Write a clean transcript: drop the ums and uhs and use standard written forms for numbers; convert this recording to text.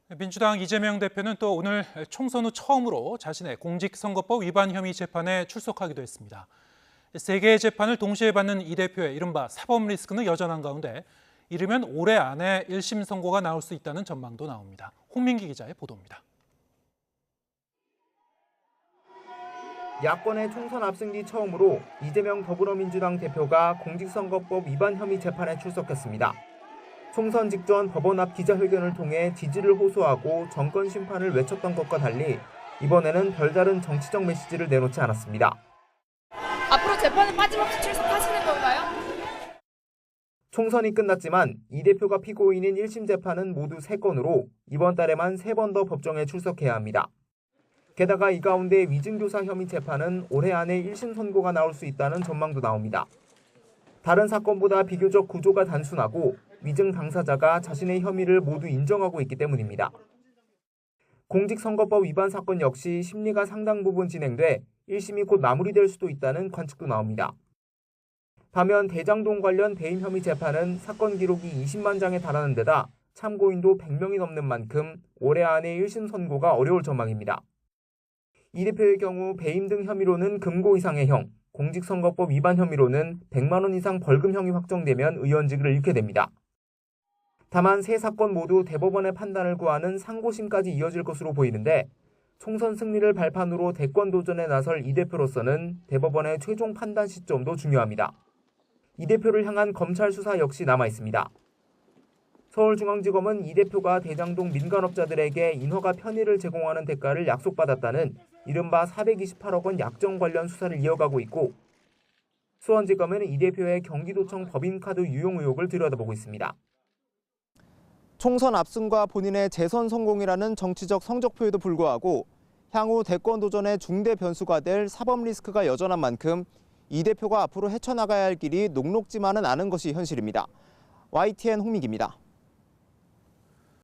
민주당 이재명 대표는 또 오늘 총선 후 처음으로 자신의 공직선거법 위반 혐의 재판에 출석하기도 했습니다. 세 개의 재판을 동시에 받는 이 대표의 이른바 사법 리스크는 여전한 가운데 이르면 올해 안에 1심 선고가 나올 수 있다는 전망도 나옵니다. 홍민기 기자의 보도입니다. 야권의 총선 앞승 뒤 처음으로 이재명 더불어민주당 대표가 공직선거법 위반 혐의 재판에 출석했습니다. 총선 직전 법원 앞 기자회견을 통해 지지를 호소하고 정권 심판을 외쳤던 것과 달리 이번에는 별다른 정치적 메시지를 내놓지 않았습니다. 앞으로 재판에 빠짐없이 출석하시는 건가요? 총선이 끝났지만 이 대표가 피고인인 1심 재판은 모두 3건으로 이번 달에만 3번 더 법정에 출석해야 합니다. 게다가 이 가운데 위증교사 혐의 재판은 올해 안에 1심 선고가 나올 수 있다는 전망도 나옵니다. 다른 사건보다 비교적 구조가 단순하고 위증 당사자가 자신의 혐의를 모두 인정하고 있기 때문입니다. 공직선거법 위반 사건 역시 심리가 상당 부분 진행돼 1심이 곧 마무리될 수도 있다는 관측도 나옵니다. 반면 대장동 관련 배임 혐의 재판은 사건 기록이 20만 장에 달하는 데다 참고인도 100명이 넘는 만큼 올해 안에 1심 선고가 어려울 전망입니다. 이 대표의 경우 배임 등 혐의로는 금고 이상의 형, 공직선거법 위반 혐의로는 100만 원 이상 벌금형이 확정되면 의원직을 잃게 됩니다. 다만 세 사건 모두 대법원의 판단을 구하는 상고심까지 이어질 것으로 보이는데 총선 승리를 발판으로 대권 도전에 나설 이 대표로서는 대법원의 최종 판단 시점도 중요합니다. 이 대표를 향한 검찰 수사 역시 남아 있습니다. 서울중앙지검은 이 대표가 대장동 민간업자들에게 인허가 편의를 제공하는 대가를 약속받았다는 이른바 428억 원 약정 관련 수사를 이어가고 있고 수원지검은 이 대표의 경기도청 법인카드 유용 의혹을 들여다보고 있습니다. 총선 압승과 본인의 재선 성공이라는 정치적 성적표에도 불구하고 향후 대권 도전의 중대 변수가 될 사법 리스크가 여전한 만큼 이 대표가 앞으로 헤쳐나가야 할 길이 녹록지만은 않은 것이 현실입니다. YTN 홍민기입니다.